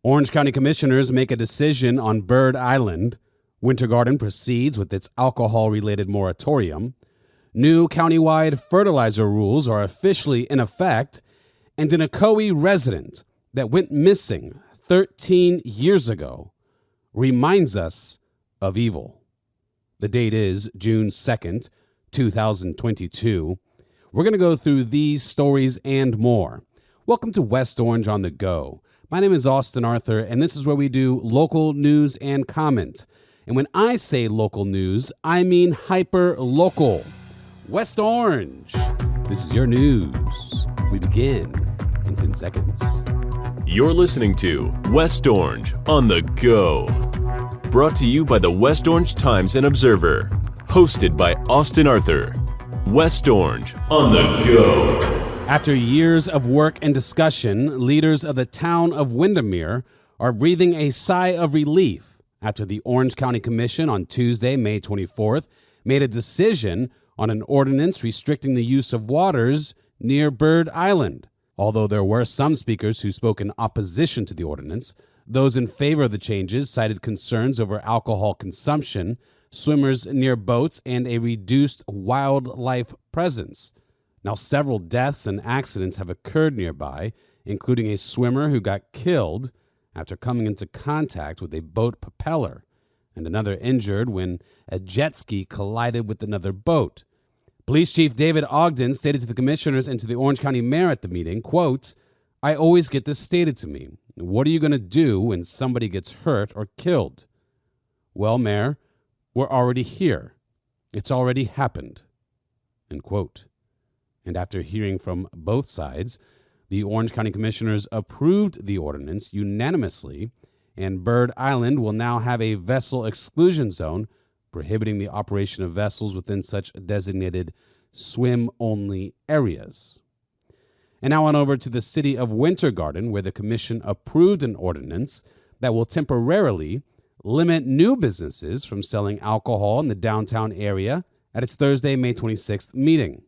Orange County commissioners make a decision on Bird Island. Winter Garden proceeds with its Alcohol Related Moratorium. New countywide fertilizer rules are officially in effect. And an Ocoee resident that went missing 13 years ago reminds us of evil. The date is June 2nd, 2022. We're going to go through these stories and more. Welcome to West Orange on the Go. My name is Austin Arthur, and this is where we do local news and comment. And when I say local news, I mean hyper-local. West Orange, this is your news. We begin in 10 seconds. You're listening to West Orange on the Go. Brought to you by the West Orange Times and Observer. Hosted by Austin Arthur. West Orange on the Go. After years of work and discussion, leaders of the town of Windermere are breathing a sigh of relief after the Orange County Commission on Tuesday, May 24th, made a decision on an ordinance restricting the use of waters near Bird Island. Although there were some speakers who spoke in opposition to the ordinance, those in favor of the changes cited concerns over alcohol consumption, swimmers near boats, and a reduced wildlife presence. Now, several deaths and accidents have occurred nearby, including a swimmer who got killed after coming into contact with a boat propeller, and another injured when a jet ski collided with another boat. Police Chief David Ogden stated to the commissioners and to the Orange County mayor at the meeting, quote, "I always get this stated to me. What are you going to do when somebody gets hurt or killed? Well, Mayor, we're already here. It's already happened." End quote. And after hearing from both sides, the Orange County commissioners approved the ordinance unanimously, and Bird Island will now have a vessel exclusion zone prohibiting the operation of vessels within such designated swim-only areas. And now on over to the city of Winter Garden, where the commission approved an ordinance that will temporarily limit new businesses from selling alcohol in the downtown area at its Thursday, May 26th meeting.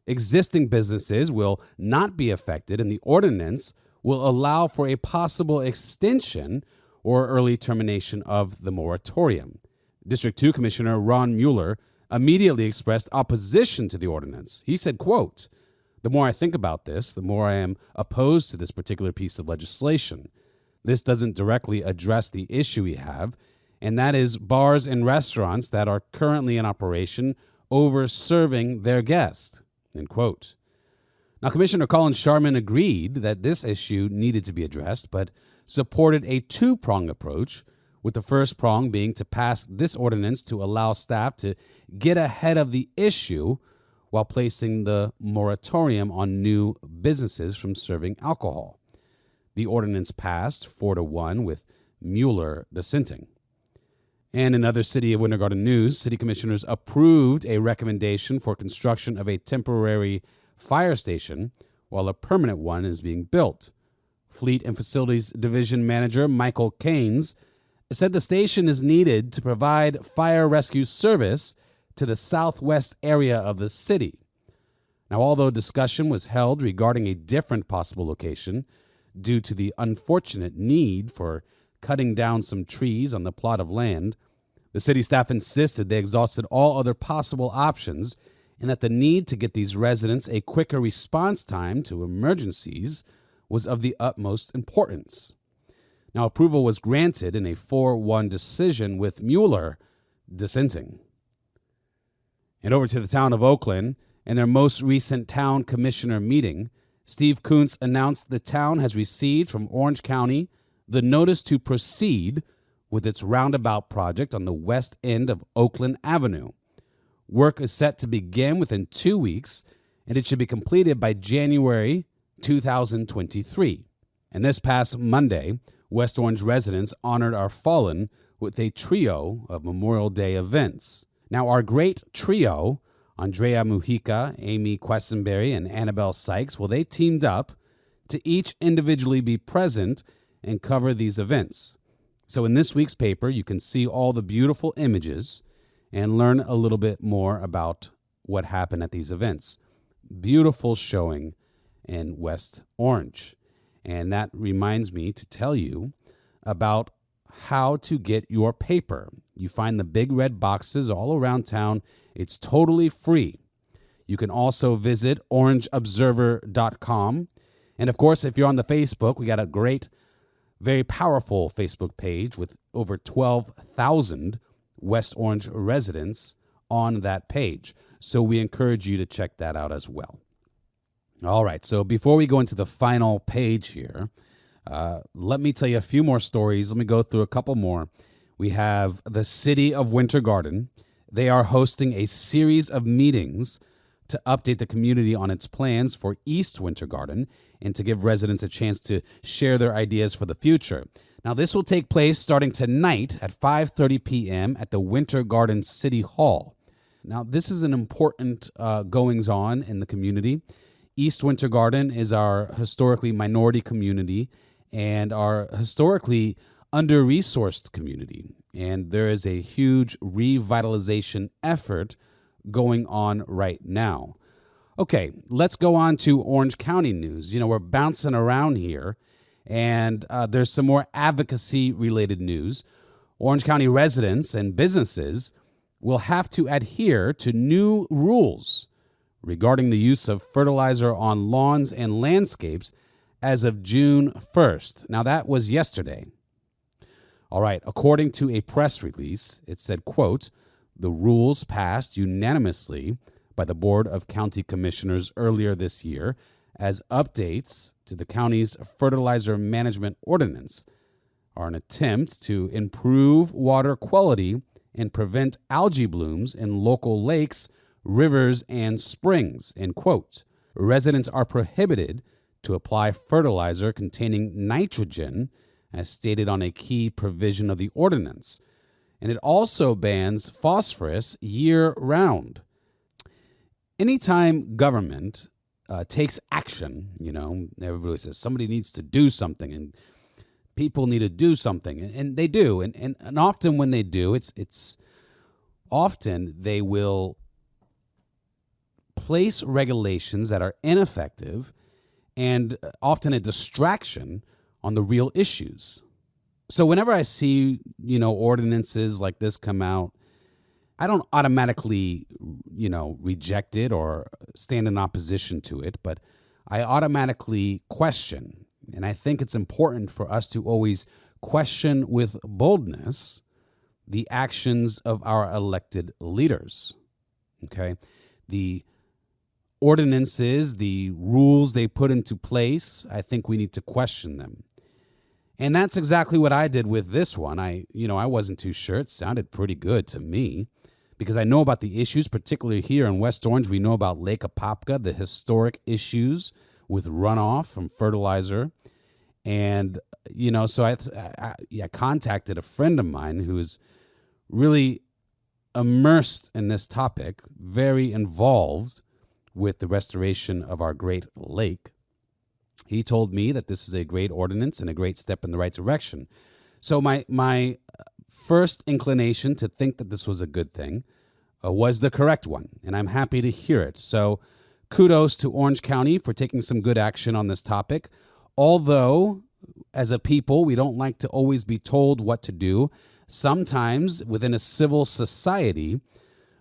Existing businesses will not be affected, and the ordinance will allow for a possible extension or early termination of the moratorium. District 2 Commissioner Ron Mueller immediately expressed opposition to the ordinance. He said, quote, "The more I think about this, the more I am opposed to this particular piece of legislation. This doesn't directly address the issue we have, and that is bars and restaurants that are currently in operation over-serving their guests." End quote. Now, Commissioner Colin Sharman agreed that this issue needed to be addressed, but supported a two-prong approach, with the first prong being to pass this ordinance to allow staff to get ahead of the issue while placing the moratorium on new businesses from serving alcohol. The ordinance passed 4-1 with Mueller dissenting. And in other City of Winter Garden news, city commissioners approved a recommendation for construction of a temporary fire station while a permanent one is being built. Fleet and Facilities Division Manager Michael Keynes said the station is needed to provide fire rescue service to the southwest area of the city. Now, although discussion was held regarding a different possible location due to the unfortunate need for cutting down some trees on the plot of land, the city staff insisted they exhausted all other possible options and that the need to get these residents a quicker response time to emergencies was of the utmost importance. Now, approval was granted in a 4-1 decision with Mueller dissenting. And over to the town of Oakland, in their most recent town commissioner meeting, Steve Kuntz announced the town has received from Orange County the notice to proceed with its roundabout project on the west end of Oakland Avenue. Work is set to begin within 2 weeks, and it should be completed by January 2023. And this past Monday, West Orange residents honored our fallen with a trio of Memorial Day events. Now, our great trio, Andrea Mujica, Amy Questenberry, and Annabelle Sykes, well, they teamed up to each individually be present and cover these events. So in this week's paper, you can see all the beautiful images and learn a little bit more about what happened at these events. Beautiful showing in West Orange. And that reminds me to tell you about how to get your paper. You find the big red boxes all around town. It's totally free. You can also visit orangeobserver.com. And of course, if you're on the Facebook, we got a great, very powerful Facebook page with over 12,000 West Orange residents on that page. So we encourage you to check that out as well. All right, so before we go into the final page here, let me tell you a few more stories. Let me go through a couple more. We have the City of Winter Garden. They are hosting a series of meetings to update the community on its plans for East Winter Garden and to give residents a chance to share their ideas for the future. Now, this will take place starting tonight at 5:30 p.m. at the Winter Garden City Hall. Now, this is an important goings-on in the community. East Winter Garden is our historically minority community and our historically under-resourced community. And there is a huge revitalization effort going on right now. Okay, let's go on to Orange County news. You know, we're bouncing around here, and there's some more advocacy-related news. Orange County residents and businesses will have to adhere to new rules regarding the use of fertilizer on lawns and landscapes as of June 1st. Now, that was yesterday. All right, according to a press release, it said, quote, "The rules passed unanimously by the Board of County Commissioners earlier this year as updates to the county's Fertilizer Management Ordinance are an attempt to improve water quality and prevent algae blooms in local lakes, rivers, and springs," end quote. Residents are prohibited to apply fertilizer containing nitrogen, as stated on a key provision of the ordinance. And it also bans phosphorus year-round. Anytime government takes action, you know, everybody says somebody needs to do something and people need to do something, and they do. And often when they do, it's often they will place regulations that are ineffective and often a distraction on the real issues. So whenever I see, you know, ordinances like this come out, I don't automatically, you know, reject it or stand in opposition to it, but I automatically question. And I think it's important for us to always question with boldness the actions of our elected leaders. Okay? The ordinances, the rules they put into place, I think we need to question them. And that's exactly what I did with this one. I wasn't too sure. It sounded pretty good to me because I know about the issues, particularly here in West Orange. We know about Lake Apopka, the historic issues with runoff from fertilizer. And, you know, so I contacted a friend of mine who is really immersed in this topic, very involved with the restoration of our great lake. He told me that this is a great ordinance and a great step in the right direction. So my first inclination to think that this was a good thing was the correct one, and I'm happy to hear it. So kudos to Orange County for taking some good action on this topic. Although, as a people, we don't like to always be told what to do. Sometimes within a civil society,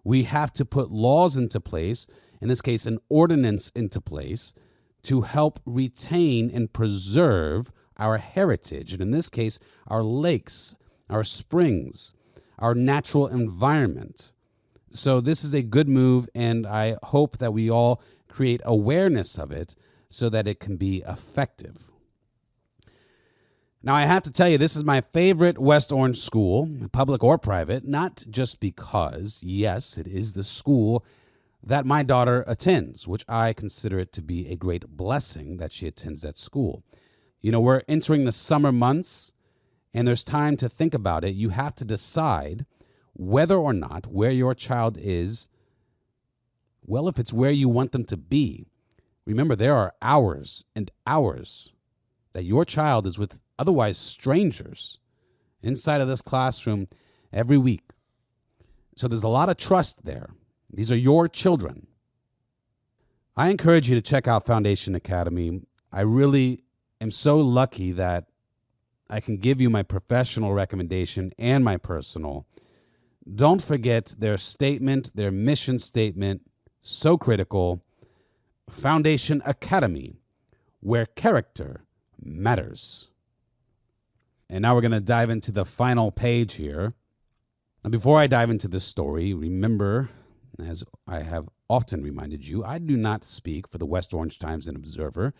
we have to put laws into place, in this case, an ordinance into place, to help retain and preserve our heritage. And in this case, our lakes, our springs, our natural environment. So this is a good move, and I hope that we all create awareness of it so that it can be effective. Now, I have to tell you, this is my favorite West Orange school, public or private, not just because, yes, it is the school that my daughter attends, which I consider it to be a great blessing that she attends that school. You know, we're entering the summer months, and there's time to think about it. You have to decide whether or not where your child is, well, if it's where you want them to be. Remember, there are hours and hours that your child is with otherwise strangers inside of this classroom every week. So there's a lot of trust there. These are your children. I encourage you to check out Foundation Academy. I really am so lucky that I can give you my professional recommendation and my personal. Don't forget their statement, their mission statement, so critical. Foundation Academy, where character matters. And now we're going to dive into the final page here. Now, before I dive into this story, remember, as I have often reminded you, I do not speak for the West Orange Times and Observer.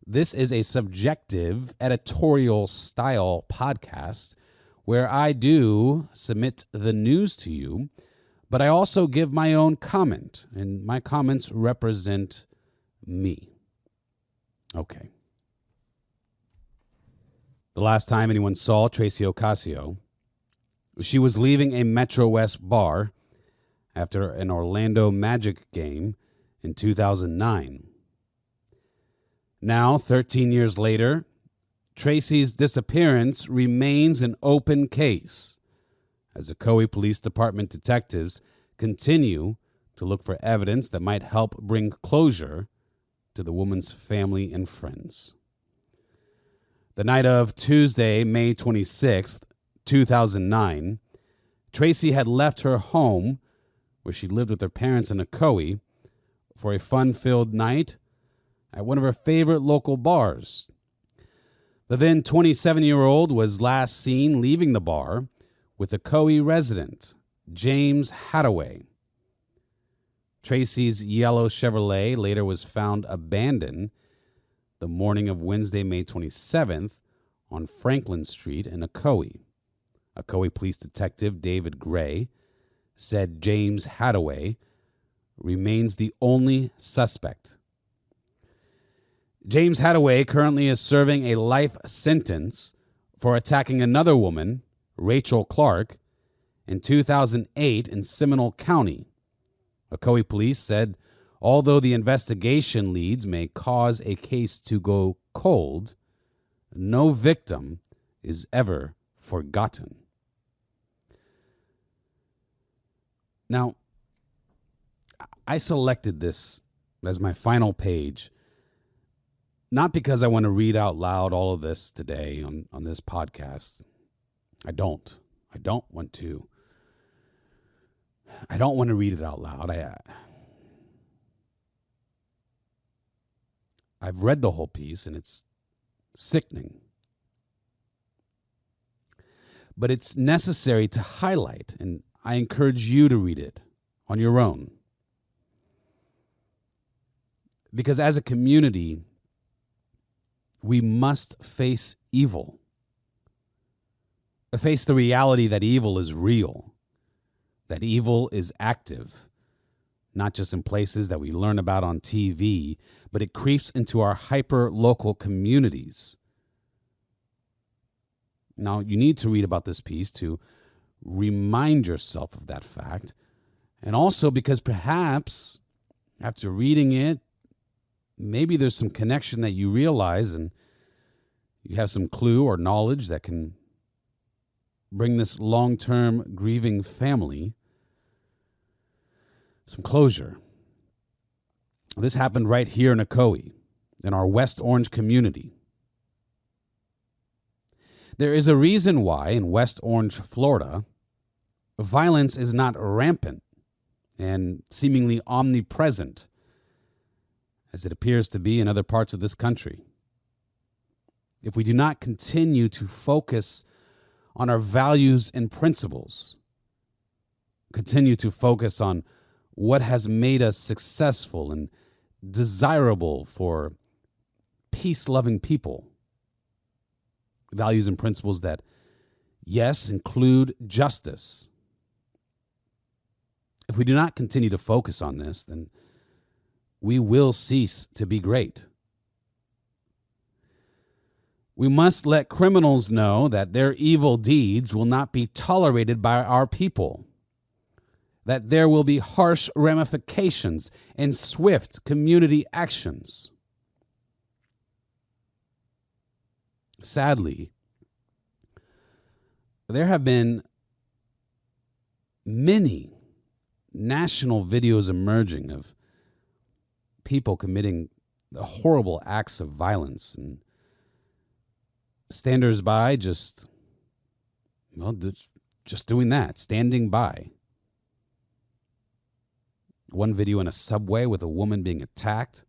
This is a subjective editorial style podcast where I do submit the news to you, but I also give my own comment, and my comments represent me. Okay. The last time anyone saw Tracy Ossio, she was leaving a Metro West bar after an Orlando Magic game in 2009. Now, 13 years later, Tracy's disappearance remains an open case as the Ocoee Police Department detectives continue to look for evidence that might help bring closure to the woman's family and friends. The night of Tuesday, May 26th, 2009, Tracy had left her home, where she lived with her parents in Ocoee, for a fun-filled night at one of her favorite local bars. The then 27-year-old was last seen leaving the bar with Ocoee resident James Hadaway. Tracy's yellow Chevrolet later was found abandoned the morning of Wednesday, May 27th on Franklin Street in Ocoee. Ocoee Police Detective David Gray said James Hadaway remains the only suspect. James Hadaway currently is serving a life sentence for attacking another woman, Rachel Clark, in 2008 in Seminole County. Ocoee police said although the investigation leads may cause a case to go cold, no victim is ever forgotten. Now, I selected this as my final page, not because I want to read out loud all of this today on this podcast. I don't want to. I don't want to read it out loud. I've read the whole piece, and it's sickening. But it's necessary to highlight, and I encourage you to read it on your own. Because as a community, we must face evil. Face the reality that evil is real, that evil is active, not just in places that we learn about on TV, but it creeps into our hyper-local communities. Now, you need to read about this piece to remind yourself of that fact, and also because perhaps after reading it, maybe there's some connection that you realize and you have some clue or knowledge that can bring this long-term grieving family some closure. This happened right here in Ocoee, in our West Orange community. There is a reason why in West Orange, Florida, violence is not rampant and seemingly omnipresent as it appears to be in other parts of this country. If we do not continue to focus on our values and principles, continue to focus on what has made us successful and desirable for peace-loving people, values and principles that, yes, include justice. If we do not continue to focus on this, then we will cease to be great. We must let criminals know that their evil deeds will not be tolerated by our people, that there will be harsh ramifications and swift community actions. Sadly, there have been many national videos emerging of people committing horrible acts of violence and standers by just doing that, standing by. One video in a subway with a woman being attacked.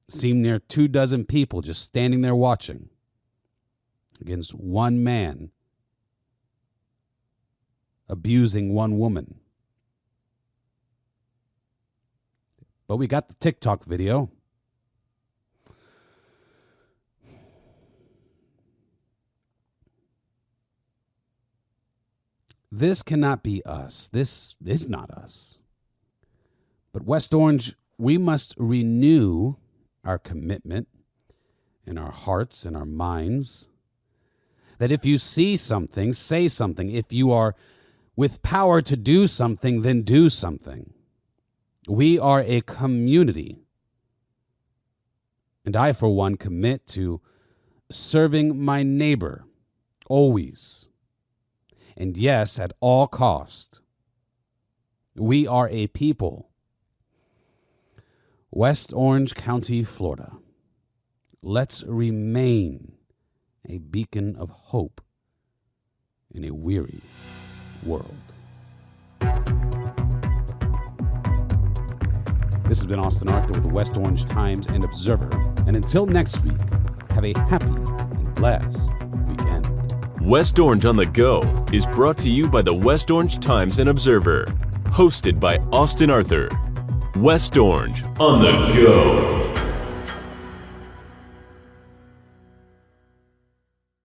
Seemed near 24 people just standing there watching against one man abusing one woman. But we got the TikTok video. This cannot be us. This is not us. But West Orange, we must renew our commitment in our hearts and our minds that if you see something, say something. If you are with power to do something, then do something. We are a community. And I, for one, commit to serving my neighbor always. And yes, at all cost. We are a people. West Orange County, Florida. Let's remain a beacon of hope in a weary world. This has been Austin Arthur with the West Orange Times and Observer. And until next week, have a happy and blessed weekend. West Orange on the Go is brought to you by the West Orange Times and Observer. Hosted by Austin Arthur. West Orange on the Go.